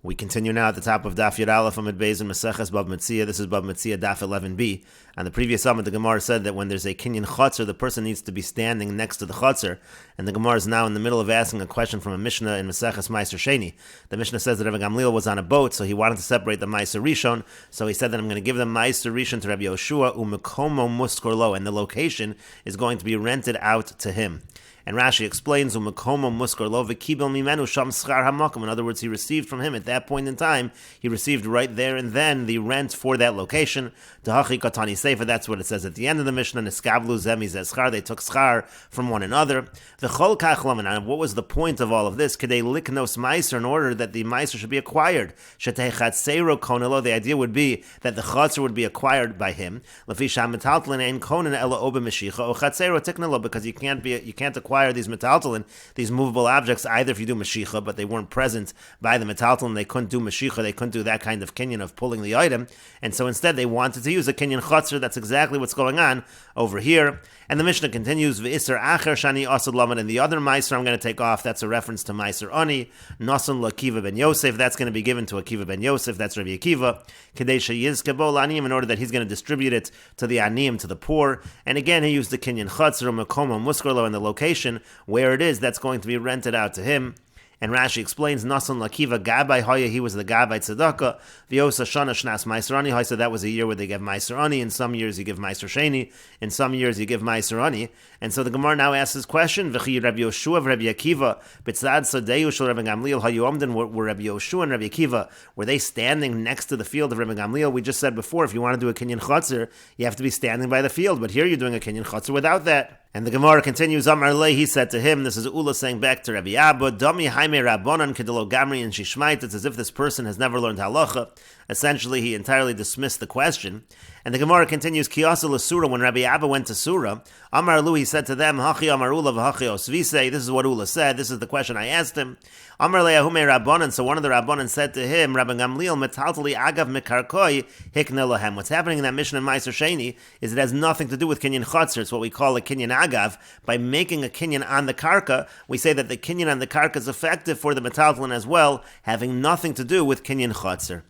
We continue now at the top of Daf 11b Daf and Meseches Bava Metzia. This is Bava Metzia Daf 11b. On the previous summit, the Gemara said that when there's a kinyan chotzer, the person needs to be standing next to the chotzer. And the Gemara is now in the middle of asking a question from a Mishnah in Meseches Meiser Sheni. The Mishnah says that Rabbi Gamliel was on a boat, so he wanted to separate the Meiser Rishon. So he said that I'm going to give the Meiser Rishon to Rabbi Yoshua u'mekomo muskorlo, and the location is going to be rented out to him. And Rashi explains, "U'mekomo muskorlo v'kibel mimenu sham schar hamakom." In other words, he received from him at that point in time. He received right there and then the rent for that location. Tahachi katani seifa. That's what it says at the end of the Mishnah. Niskavlu zemi zeschar. They took schar from one another. V'chol kachlam. And what was the point of all of this? Kedei liknos meiser, in order that the meiser should be acquired. Shetei chatzero konelo. The idea would be that the chatzar would be acquired by him. Lefi sham metaltlin ein konen ela obe meshicha o chatzero tiknelo, because you can't acquire these metaltalin, these movable objects, either if you do Mashicha, but they weren't present by the metaltalin, they couldn't do Mashicha, they couldn't do that kind of kinyan of pulling the item, and so instead they wanted to use a kinyan chotzer. That's exactly what's going on over here. And the Mishnah continues, V'isr acher shani asad lamed, and the other meiser I'm going to take off, that's a reference to meiser ani, nasan l'Akiva ben Yosef, that's going to be given to Akiva ben Yosef, that's Rabbi Akiva, kadei sheyizke bo l'aniyim, in order that he's going to distribute it to the aniyim, to the poor. And again, he used the kinyan chotzer, mekomo muskorlo, in the location where it is, that's going to be rented out to him. And Rashi explains, Nasan Lakiva Gabai Hoya, he was the Gabai Tzedakah, V'yosa Shana Shnas Meiser Ani Hoya, so that was a year where they give Meiser Ani. In some years you give Meiser Sheni, in some years you give Meiser Ani. And so the Gemara now asks this question, V'chi Rabbi Yoshua Rabbi Akiva, B'tzad Sadeu Shel Rabbi Gamliel Hayu Omden, were Rabbi Yoshua and Rabbi Akiva, were they standing next to the field of Rabbi Gamliel? We just said before, if you want to do a kinyan chotzer, you have to be standing by the field, but here you're doing a kinyan chotzer without that. And the Gemara continues, Amar Lei, he said to him, this is Ula saying back to Rabbi Abba, Dami Haime Rabbanan Kedelo Gamri and Shishmait. It's as if this person has never learned halacha. Essentially, he entirely dismissed the question. And the Gemara continues, Kiyasa l'Sura, when Rabbi Abba went to Surah, Amar Lu, he said to them, Hachi Amar Ula v'Hachi Osvise, this is what Ula said, this is the question I asked him. Amar Le'ahume Rabbanan, so one of the Rabbanan said to him, Rabbi Gamliel, Metaltali Agav Mekarkoi Hikne Lohem. What's happening in that Mishnah in Meiser Sheni is it has nothing to do with Kinyan Chotzer. It's what we call a Kinyan Agav. By making a Kinyan on the Karka, we say that the Kinyan on the Karka is effective for the Metaltalin as well, having nothing to do with Kinyan Chotzer.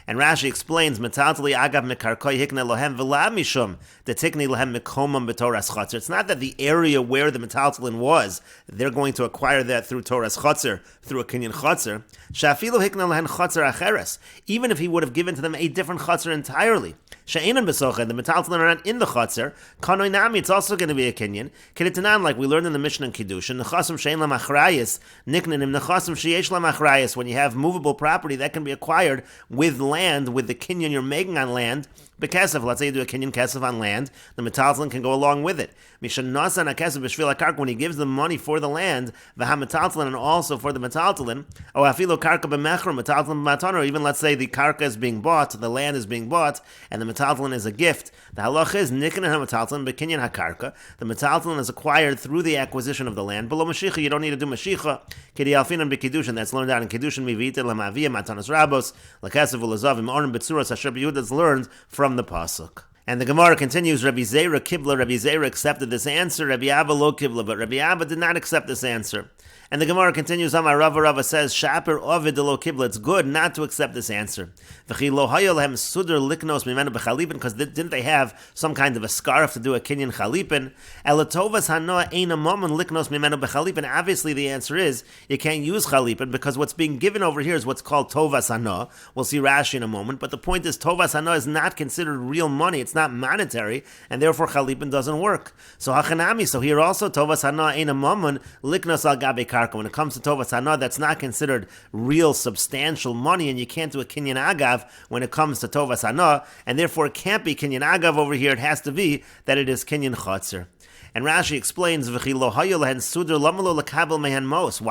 And Rashi explains, Metaltali agav mekarkoi hikne lohem v'la mishum detikni lohem mekomam b'toras chotzer. It's not that the area where the metaltalin was, they're going to acquire that through Toras chotzer, through a kinyan chotzer. Shafilu hikne lohen chotzer acheres. Even if he would have given to them a different chotzer entirely. She'enan b'sochen, the metaltalin are not in the chotzer. Kanoi nami, it's also going to be a kinyan. Keditanan, like we learned in the Mishnah in Kiddushin, nechasim she'en lam achrayis, niknenim nechasim she'yesh lam achrayis. When you have movable property, that can be acquired with land, with the kinyan you're making on land, bekesef. Let's say you do a kinyan kesef on land, the metaltalin can go along with it. Mishanasa nakesef b'shvil akarka, when he gives the money for the land, v'ha-metaltalin, and also for the metaltalin, or afilo karka b'mechra, metaltalin b'matan, or even let's say the karka is being bought, the land is being bought, and the metaltalin is a gift. The halach is nikin ha-metaltalin b'kinyan hakarka. The metaltalin is acquired through the acquisition of the land. Below mashicha, you don't need to do mashicha. Kedi alfinan b'kiddushin, that's learned out in kiddushin mivita lamavia matanas rabos lakesef ulazavim orim b'tzuras asher b'yud, that's learned from the pasuk. And the Gemara continues, Rabbi Zera Kibla, Rabbi Zera accepted this answer, Rabbi Abba lo Kibla, but Rabbi Abba did not accept this answer. And the Gemara continues, Amar Rava says, Shaper Ovid lo Kibla, it's good not to accept this answer. V'chi lo hayol hem suder liknos mimenu b'chalipin, because didn't they have some kind of a scarf to do a kinyan chalipin? Elatovas hanoa eina momon liknos mimenu b'chalipin. Obviously the answer is, you can't use chalipin, because what's being given over here is what's called tovas hanoa. We'll see Rashi in a moment, but the point is, tovas hanoa is not considered real money, it's not monetary, and therefore chalipin doesn't work. So hachanami, so here also, tovas hanoa eina momon liknos al gabe karka. When it comes to tovas hanoa, that's not considered real substantial money, and you can't do a kinyan agav when it comes to tovas hanoa, and therefore it can't be kinyan agav over here. It has to be that it is kinyan chotzer. And Rashi explains, why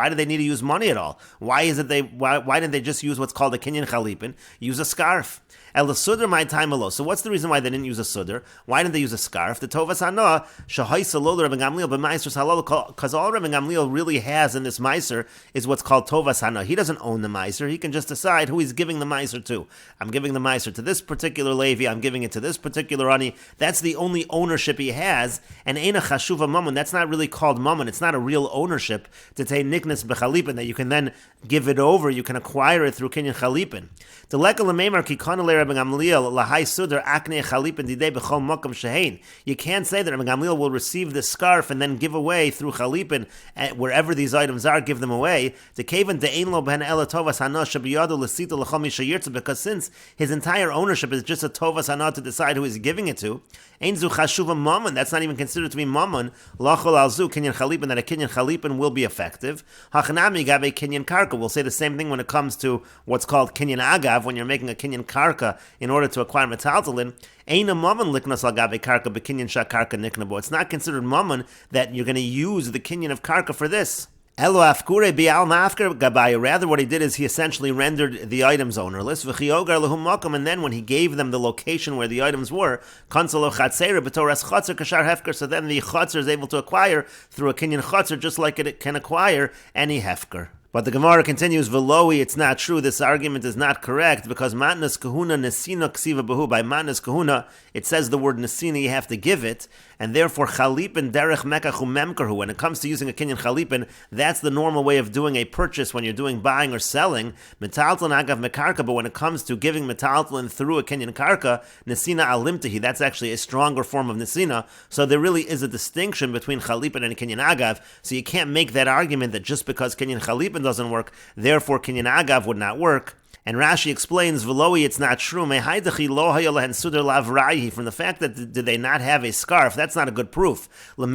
do they need to use money at all? Why didn't they just use what's called a kinyan chalipin? Use a scarf. El sudr my time alone. So what's the reason why they didn't use a sudr? Why didn't they use a scarf? The tovas hanoa shahaisa lo Rabbi Gamliel b'meiser halal, because all Rabbi Gamliel really has in this meiser is what's called tovas hanoa. He doesn't own the meiser. He can just decide who he's giving the meiser to. I'm giving the meiser to this particular Levi. I'm giving it to this particular ani. That's the only ownership he has. And ein a chashuva mammon. That's not really called mammon. It's not a real ownership to take niknas bechalipin that you can then give it over. You can acquire it through kinyan chalipin. The lekal lememar ki kana le Rabbi Gamliel lahai sudar akne chalipin didei bechol makam shehein. You can't say that Rabbi Gamliel will receive the scarf and then give away through chalipin wherever these items are. Give them away. The kaven de'ein lo ben ela tovas hana shabiyadu l'sita l'chol mishayirtza, because since his entire ownership is just a tovas hana to decide who he's giving it to, ein zu chashuva mammon. That's not even considered to be mammon. Lachol alzu kinyan chalipin, that a kinyan chalipin will be effective. Hachanami gabe kinyan karka. We'll say the same thing when it comes to what's called kinyan agav, when you're making a kinyan karka in order to acquire metaltalin. Ein a mammon liknas al gabe karka bekinyan shak karka niknabo. It's not considered mammon that you're going to use the kinyan of karka for this. Elo afkure bial mafker gabaya. Rather, what he did is he essentially rendered the items ownerless. V'chiogar lehum makom, and then when he gave them the location where the items were, konsolo chatzera b'toras chatzer kashar hefker. So then the chatzer is able to acquire through a kinyan chatzer, just like it can acquire any hefker. But the Gemara continues, Veloi, it's not true. This argument is not correct, because matnas kahuna nesina ksiva bahu. By matnas kahuna, it says the word nesina, you have to give it, and therefore chalipin derech mekachu memkarhu. When it comes to using a kinyan chalipin, that's the normal way of doing a purchase when you're doing buying or selling. Metaltalin agav mekarka, but when it comes to giving metaltalin through a kinyan karka, nesina alimtahi, that's actually a stronger form of nesina. So there really is a distinction between chalipin and kinyan agav. So you can't make that argument that just because kinyan chalipin doesn't work, therefore kinyan agav would not work. And Rashi explains, Veloi, it's not true. From the fact that did they not have a scarf, that's not a good proof. To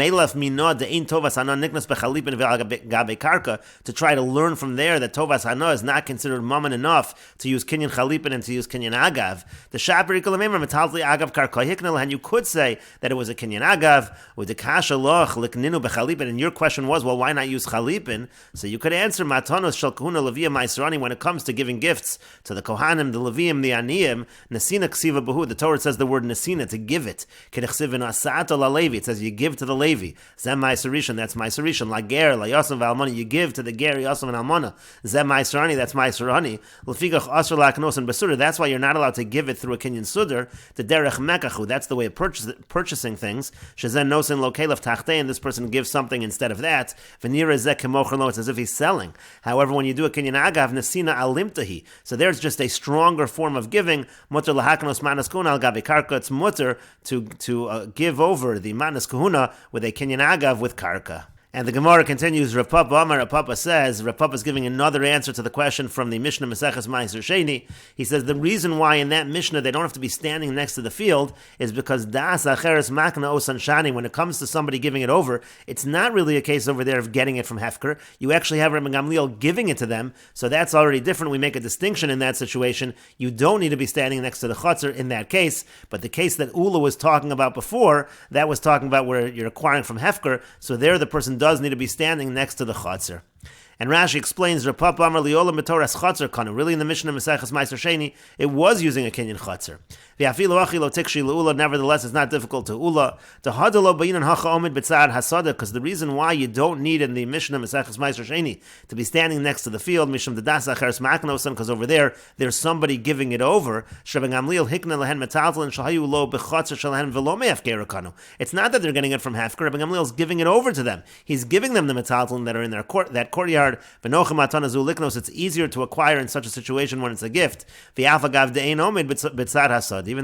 try to learn from there that tovas hana is not considered mammon enough to use kinyan chalipin and to use kinyan agav. The shaper agav, and you could say that it was a kinyan agav with the kasha loch likninu bechalipin. And your question was, well, why not use chalipin? So you could answer matanos shel kahuna levia ma'israni. When it comes to giving gifts to the Kohanim, the Leviim, the Aniyim, Nesina Ksiva Bahu. The Torah says the word Nesina, to give it. It says you give to the Levi. Zem Ma'aserishan, that's Ma'aserishan. La Ger, La Yosem Valmana, you give to the Ger, Yosem and Almana. Zem Ma'aserani, that's Ma'aserani. Lefigach Asr Laknos and Basura, that's why you're not allowed to give it through a Kinyan Sudar. The Derech Mekachu, that's the way of purchasing things. Shazen Nosin Lokelev Tachtei, and this person gives something instead of that. Venira Zek Kemocherlo, it's as if he's selling. However, when you do a Kinyan Agav, Nesina Alimtahi. So there's just a stronger form of giving. Mutter lahaknos manas kahuna al gabe karka. It's mutter to give over the manas kahuna with a kinyan agav with karka. And the Gemara continues, Rav Papa Amar, Rav Papa says, Rav Papa is giving another answer to the question from the Mishnah Meseches Ma'aser Sheni. He says the reason why in that Mishnah they don't have to be standing next to the field is because Das Acheres Makna Osan Shani, when it comes to somebody giving it over, it's not really a case over there of getting it from Hefker. You actually have Rabbi Gamliel giving it to them, so that's already different. We make a distinction in that situation. You don't need to be standing next to the Chatzar in that case, but the case that Ula was talking about before, that was talking about where you're acquiring from Hefker, so there the person does need to be standing next to the Chatzar. And Rashi explains, Rapapa Amar Liola Metoras Chatzar Kana. Really, in the Mishnah Meseches Ma'aser Sheni, it was using a Kinyan Chatzar. Nevertheless, it's not difficult to Ula. Because the reason why you don't need in the Mishnah Meseches Ma'aser Sheni to be standing next to the field, Mishum Dedas Acheres Maknosan, because over there's somebody giving it over. It's not that they're getting it from Hefker. Rabbi Gamliel is giving it over to them. He's giving them the metaltalin that are in their that courtyard. It's easier to acquire in such a situation when it's a gift. Even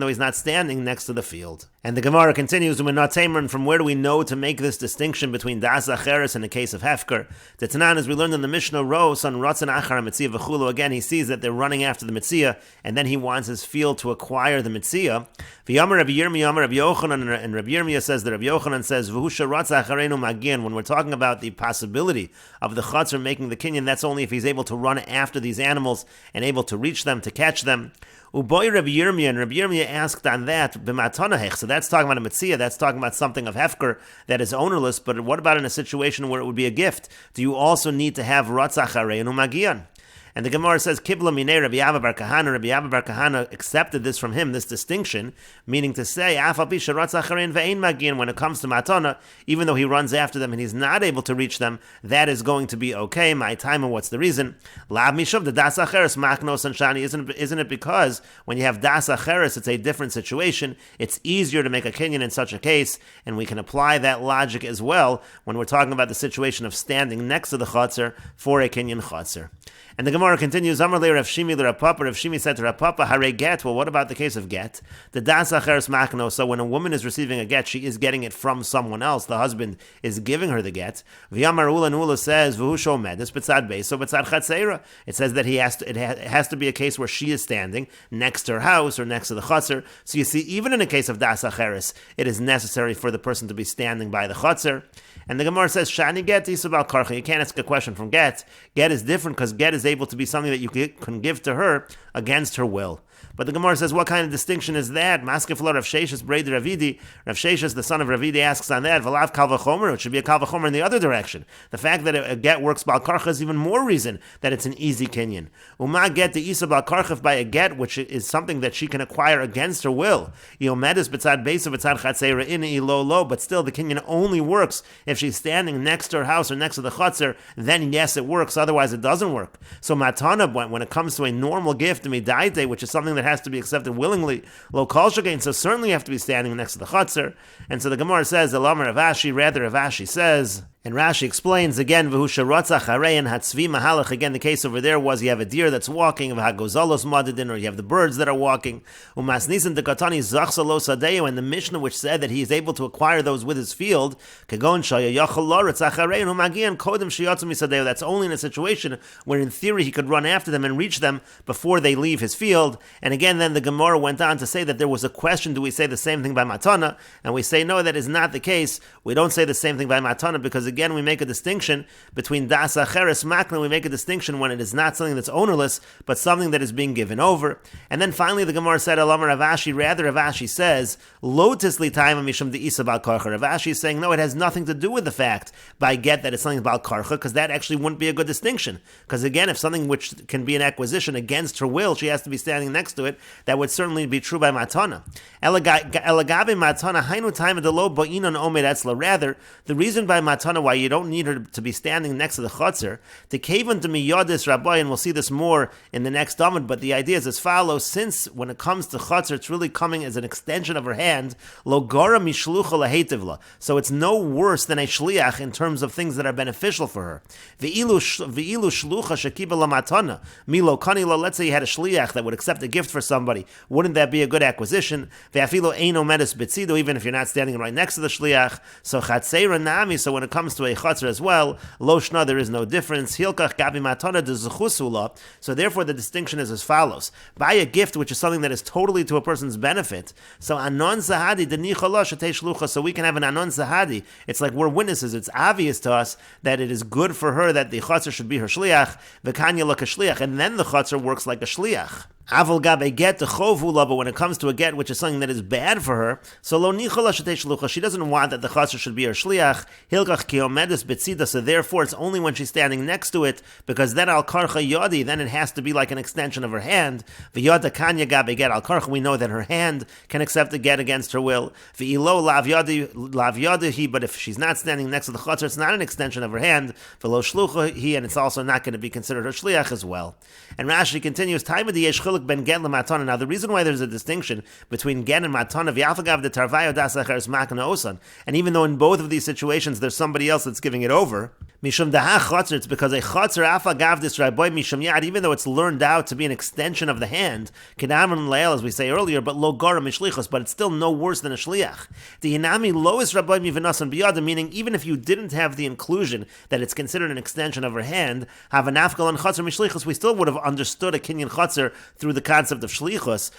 though he's not standing next to the field. And the Gemara continues, from where do we know to make this distinction between Das Acheres and the case of Hefker? The Tanan, as we learned in the Mishnah, Son Ratzan Achar Metziah V'chulu. Again, he sees that they're running after the Metziah, and then he wants his field to acquire the Metziah. V'yamar Rabbi Yirmiyah, Rabbi Yochanan, and Rabbi Yirmiyah says that Rabbi Yochanan says, V'husha Ratza Acharenu Magin. When we're talking about the possibility of the Chatzar making the Kinyan, that's only if he's able to run after these animals and able to reach them, to catch them. Uboy Rabbi Yirmiyah, and Rabbi Yirmiyah asked on that, b'matanahech. So that's talking about a Metziah, that's talking about something of Hefker that is ownerless, but what about in a situation where it would be a gift? Do you also need to have Ratzach Areinu Magian? And the Gemara says, Kibla Minei Rabbi Abba bar Kahana. Rabbi Abba bar Kahana accepted this from him, this distinction, meaning to say, Afal pi sheratz acharein ve'ein magin, when it comes to matana, even though he runs after them and he's not able to reach them, that is going to be okay. My time, and what's the reason? Lav mishav the das acheres maknos and shani. Isn't it because when you have das acheres, it's a different situation. It's easier to make a kinyan in such a case, and we can apply that logic as well when we're talking about the situation of standing next to the chotzer for a kinyan chotzer. And the Gemara continues, Amar le Rav Shimi le Rav Papa. Rav Shimi said to Rav Papa, Hare get. Well, what about the case of get? The das acheres makno. So when a woman is receiving a get, she is getting it from someone else. The husband is giving her the get. V'yamar ula, and Ula says, V'hu shomedus b'tzad beis, so b'tzad chatzeira. It says that it has to be a case where she is standing next to her house or next to the chotzer. So you see, even in a case of das acheres, it is necessary for the person to be standing by the chotzer. And the Gemara says, Shani get isabal karcha. You can't ask a question from get. Get is different because get is able to be something that you can give to her against her will. But the Gemara says, what kind of distinction is that? Maskefla Rav Sheshes Brei Ravidi. Rav Sheshes, the son of Ravidi, asks on that, Valav Kal V'chomer. It should be a Kal V'chomer in the other direction. The fact that a get works Bal Karcha is even more reason that it's an easy kinyan. Uma get the Isa Bal Karcha by a get, which is something that she can acquire against her will. Yomedus B'tzad Beisa B'tzad Chatzeira in lo. But still, the kinyan only works if she's standing next to her house or next to the Chatzer. Then yes, it works. Otherwise, it doesn't work. So Matana, when it comes to a normal gift, Midaite, which is something that has to be accepted willingly, lo kol shekain, so certainly you have to be standing next to the chotzer. And so the Gemara says, Elamar Ravashi, rather Ravashi says, and Rashi explains again, V'hu sheratz acharein hatzvi mahalach. Again, the case over there was you have a deer that's walking, v'hagozalos madidin, or you have the birds that are walking. Umasnisin dekatani zachsalo sadeu, and the Mishnah which said that he is able to acquire those with his field, kagon shaya yachal loretz acharein umagian kodem sheyatzu misadeu. That's only in a situation where in theory he could run after them and reach them before they leave his field. And again, then the Gemara went on to say that there was a question, do we say the same thing by matana? And we say no, that is not the case. We don't say the same thing by matana because again, we make a distinction between das acheres makna. We make a distinction when it is not something that's ownerless, but something that is being given over. And then finally, the Gemara said, Elamar Ravashi, rather Ravashi says, lo tisli taima mishum de isa bal karcha. Ravashi is saying, no, it has nothing to do with the fact by get that it's something bal karcha, because that actually wouldn't be a good distinction. Because again, if something which can be an acquisition against her will, she has to be standing next to it, that would certainly be true by matana. Elagabe matana hainu taima de lo ba'inon omed etzla. Rather, the reason by matana why you don't need her to be standing next to the chotzer, the kavan to miyadis rabbi, and we'll see this more in the next Talmud, but the idea is as follows: since when it comes to chotzer, it's really coming as an extension of her hand, lo gara mishlucha lahetivla, so it's no worse than a shliach in terms of things that are beneficial for her. Ve'ilu shlucha shekiba lamatana milo kanila. Let's say you had a shliach that would accept a gift for somebody, wouldn't that be a good acquisition? Ve'afilo eino medis betzido, even if you're not standing right next to the shliach. So chatzeira nami. So when it comes to a chotzer as well, lo shna, there is no difference. Hilkach gabi matana de zechusula. So therefore, the distinction is as follows: buy a gift which is something that is totally to a person's benefit. So anon zahadi de nichala shetei shlucha. So we can have an anon zahadi. It's like we're witnesses. It's obvious to us that it is good for her that the chotzer should be her shliach. V'kanya like a shliach, and then the chotzer works like a shliach. Aval gabe get the chovula, but when it comes to a get which is something that is bad for her, so lo nichala shetei shlucha, she doesn't want that the chotzer should be her shliach. Hilkach kiomedus betzida, so therefore it's only when she's standing next to it, because then al karcha yodi, then it has to be like an extension of her hand. V'yoda kanya gabe get al karcha, we know that her hand can accept a get against her will. V'ilo lav yodi, but if she's not standing next to the chotzer, it's not an extension of her hand. V'lo shlucha he, and it's also not going to be considered her shliach as well. And Rashi continues, time of the yesh ben get lematana. Now, the reason why there's a distinction between get and matana, v'yafagav the tarvayo das acheres makna osan, and even though in both of these situations there's somebody else that's giving it over, mishum daha chotzer, it's because a chotzer afagav this rabbi mishum yad, even though it's learned out to be an extension of the hand, kedamon leil, as we say earlier, but lo gara mishlichos, but it's still no worse than a shliach. The inami lois rabbi mivanasan biyada, meaning even if you didn't have the inclusion that it's considered an extension of her hand, have an afgal and chotzer mishlichos, we still would have understood a kinyan chotzer through the concept of shlichus.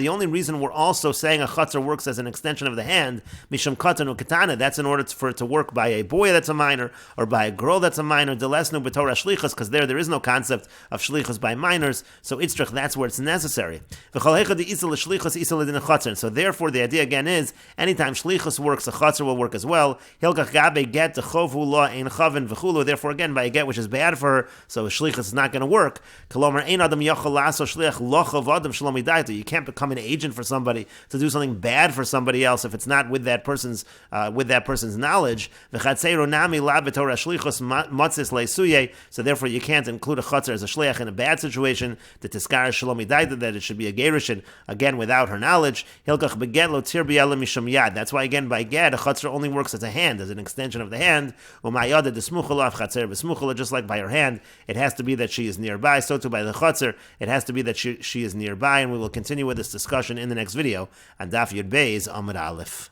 The only reason we're also saying a chutzner works as an extension of the hand, misham katan ukatana, that's in order for it to work by a boy that's a minor, or by a girl that's a minor, delesnu b'torah shlichus, because there is no concept of shlichus by minors, so itzrich, that's where it's necessary. So therefore, the idea again is, anytime shlichus works, a chutzner will work as well. Hilkach gabe get the chovu la ein chaven v'chulu. Therefore, again, by a get which is bad for her, so shlichus is not going to work. Kolomer ein adam yachol laso shliach lo chav adam shalom idaita. You can't become an agent for somebody to do something bad for somebody else if it's not with that person's knowledge. V'chatzeiro nami la b'torah shlichus matzis leisuye. So therefore, you can't include a chutzner as a shliach in a bad situation. The tiskar shalom idaita, that it should be a gerushin, again without her knowledge. Hilkach beget lo tir b'yala misham yad. That's why again by get a chutzner only works as a hand, as an extension of the hand. Umayada desmuchalav chatzer b'smuchala, just like by her hand, it has to be that she is nearby. So too by the chutzner, it has to be that she is nearby. And we will continue with this discussion in the next video on Daf Yud Bei's Amud Aleph.